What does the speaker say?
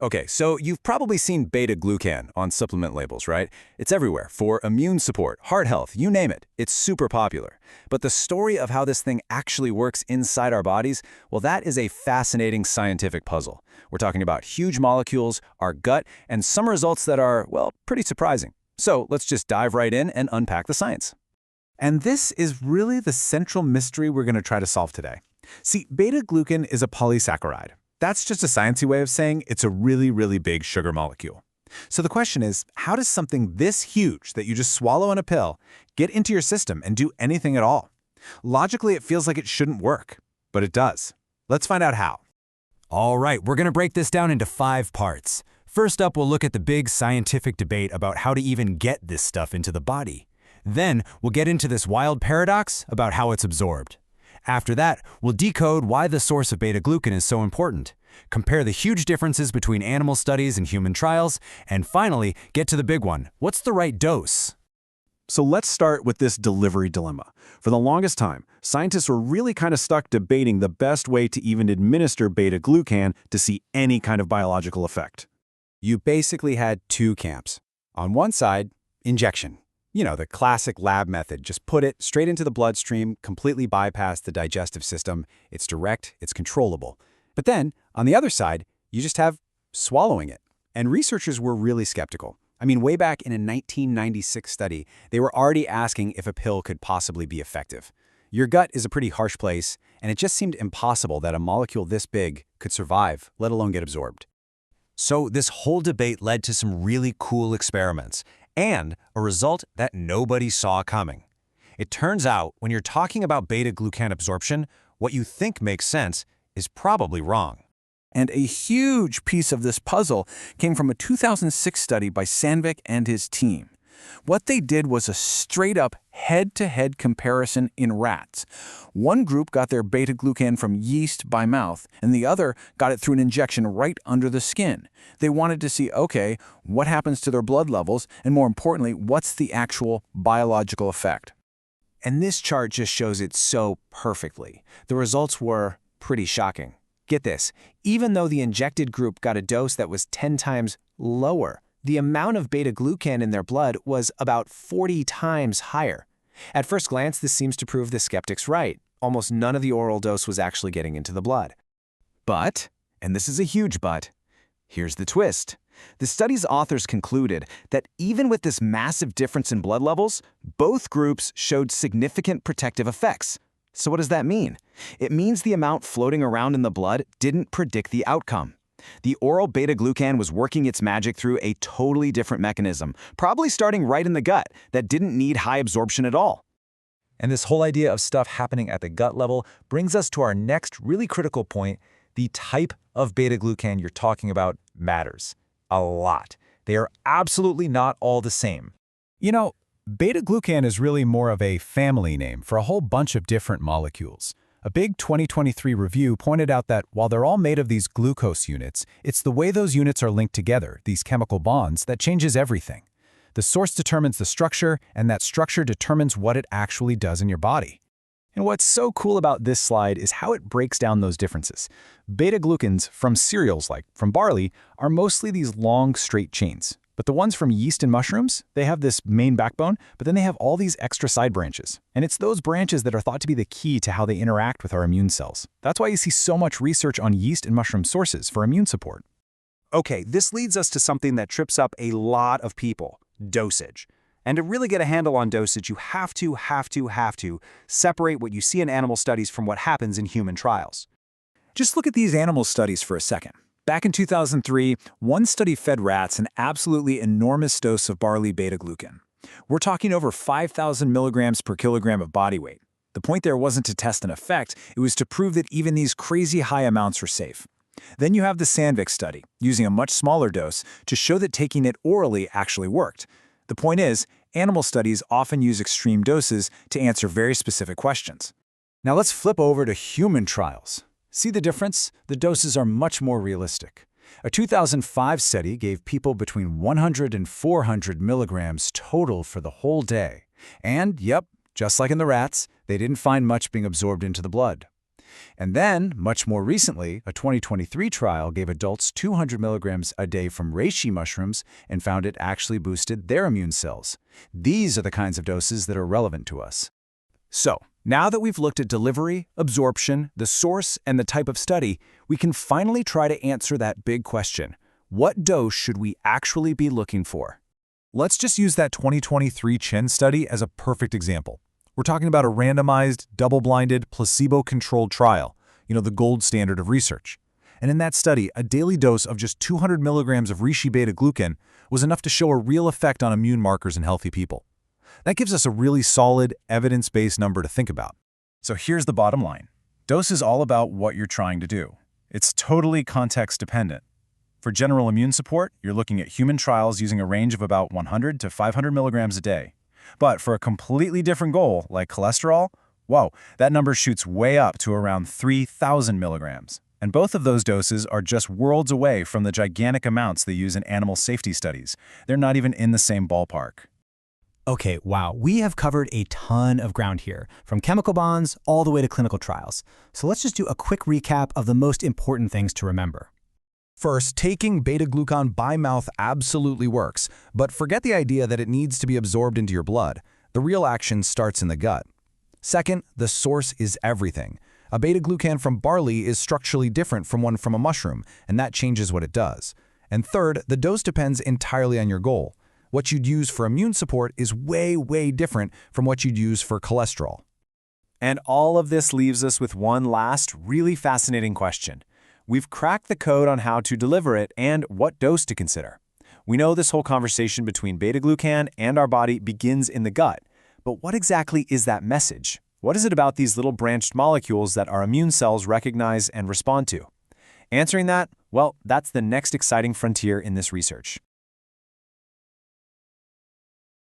Okay, so you've probably seen beta-glucan on supplement labels, right? It's everywhere for immune support, heart health, you name it. It's super popular. But the story of how this thing actually works inside our bodies, well, that is a fascinating scientific puzzle. We're talking about huge molecules, our gut, and some results that are, well, pretty surprising. So let's just dive right in and unpack the science. And this is really the central mystery we're going to try to solve today. See, beta-glucan is a polysaccharide. That's just a sciencey way of saying it's a really, really big sugar molecule. So the question is, how does something this huge that you just swallow in a pill get into your system and do anything at all? Logically, it feels like it shouldn't work, but it does. Let's find out how. All right, we're going to break this down into 5 parts. First up, we'll look at the big scientific debate about how to even get this stuff into the body. Then, we'll get into this wild paradox about how it's absorbed. After that, we'll decode why the source of beta-glucan is so important, compare the huge differences between animal studies and human trials, and finally, get to the big one. What's the right dose? So let's start with this delivery dilemma. For the longest time, scientists were really kind of stuck debating the best way to even administer beta-glucan to see any kind of biological effect. You basically had 2 camps. On one side, injection. You know, the classic lab method. Just put it straight into the bloodstream, completely bypass the digestive system. It's direct, it's controllable. But then, on the other side, you just have swallowing it. And researchers were really skeptical. I mean, way back in a 1996 study, they were already asking if a pill could possibly be effective. Your gut is a pretty harsh place, and it just seemed impossible that a molecule this big could survive, let alone get absorbed. So this whole debate led to some really cool experiments, and a result that nobody saw coming. It turns out, when you're talking about beta-glucan absorption, what you think makes sense is probably wrong. And a huge piece of this puzzle came from a 2006 study by Sandvik and his team. What they did was a straight-up head-to-head comparison in rats. One group got their beta-glucan from yeast by mouth, and the other got it through an injection right under the skin. They wanted to see, okay, what happens to their blood levels, and more importantly, what's the actual biological effect? And this chart just shows it so perfectly. The results were pretty shocking. Get this, even though the injected group got a dose that was 10 times lower, the amount of beta-glucan in their blood was about 40 times higher. At first glance, this seems to prove the skeptics right. Almost none of the oral dose was actually getting into the blood. But, and this is a huge but, here's the twist. The study's authors concluded that even with this massive difference in blood levels, both groups showed significant protective effects. So what does that mean? It means the amount floating around in the blood didn't predict the outcome. The oral beta-glucan was working its magic through a totally different mechanism, probably starting right in the gut, that didn't need high absorption at all. And this whole idea of stuff happening at the gut level brings us to our next really critical point. The type of beta-glucan you're talking about matters a lot. They are absolutely not all the same. You know, beta-glucan is really more of a family name for a whole bunch of different molecules. A big 2023 review pointed out that while they're all made of these glucose units, it's the way those units are linked together, these chemical bonds, that changes everything. The source determines the structure, and that structure determines what it actually does in your body. And what's so cool about this slide is how it breaks down those differences. Beta-glucans from cereals, like from barley, are mostly these long, straight chains. But the ones from yeast and mushrooms, they have this main backbone, but then they have all these extra side branches. And it's those branches that are thought to be the key to how they interact with our immune cells. That's why you see so much research on yeast and mushroom sources for immune support. Okay, this leads us to something that trips up a lot of people, dosage. And to really get a handle on dosage, you have to separate what you see in animal studies from what happens in human trials. Just look at these animal studies for a second. Back in 2003, one study fed rats an absolutely enormous dose of barley beta-glucan. We're talking over 5,000 milligrams per kilogram of body weight. The point there wasn't to test an effect, it was to prove that even these crazy high amounts were safe. Then you have the Sandvik study, using a much smaller dose to show that taking it orally actually worked. The point is, animal studies often use extreme doses to answer very specific questions. Now let's flip over to human trials. See the difference? The doses are much more realistic. A 2005 study gave people between 100 and 400 milligrams total for the whole day. And, yep, just like in the rats, they didn't find much being absorbed into the blood. And then, much more recently, a 2023 trial gave adults 200 milligrams a day from reishi mushrooms and found it actually boosted their immune cells. These are the kinds of doses that are relevant to us. So, now that we've looked at delivery, absorption, the source, and the type of study, we can finally try to answer that big question. What dose should we actually be looking for? Let's just use that 2023 Chen study as a perfect example. We're talking about a randomized, double-blinded, placebo-controlled trial, the gold standard of research. And in that study, a daily dose of just 200 milligrams of reishi beta-glucan was enough to show a real effect on immune markers in healthy people. That gives us a really solid, evidence-based number to think about. So here's the bottom line. Dose is all about what you're trying to do. It's totally context-dependent. For general immune support, you're looking at human trials using a range of about 100 to 500 milligrams a day. But for a completely different goal, like cholesterol, whoa, that number shoots way up to around 3,000 milligrams. And both of those doses are just worlds away from the gigantic amounts they use in animal safety studies. They're not even in the same ballpark. Okay, wow, we have covered a ton of ground here, from chemical bonds all the way to clinical trials. So let's just do a quick recap of the most important things to remember. First, taking beta-glucan by mouth absolutely works, but forget the idea that it needs to be absorbed into your blood. The real action starts in the gut. Second, the source is everything. A beta-glucan from barley is structurally different from one from a mushroom, and that changes what it does. And third, the dose depends entirely on your goal. What you'd use for immune support is way, way different from what you'd use for cholesterol. And all of this leaves us with one last, really fascinating question. We've cracked the code on how to deliver it and what dose to consider. We know this whole conversation between beta-glucan and our body begins in the gut. But what exactly is that message? What is it about these little branched molecules that our immune cells recognize and respond to? Answering that, well, that's the next exciting frontier in this research.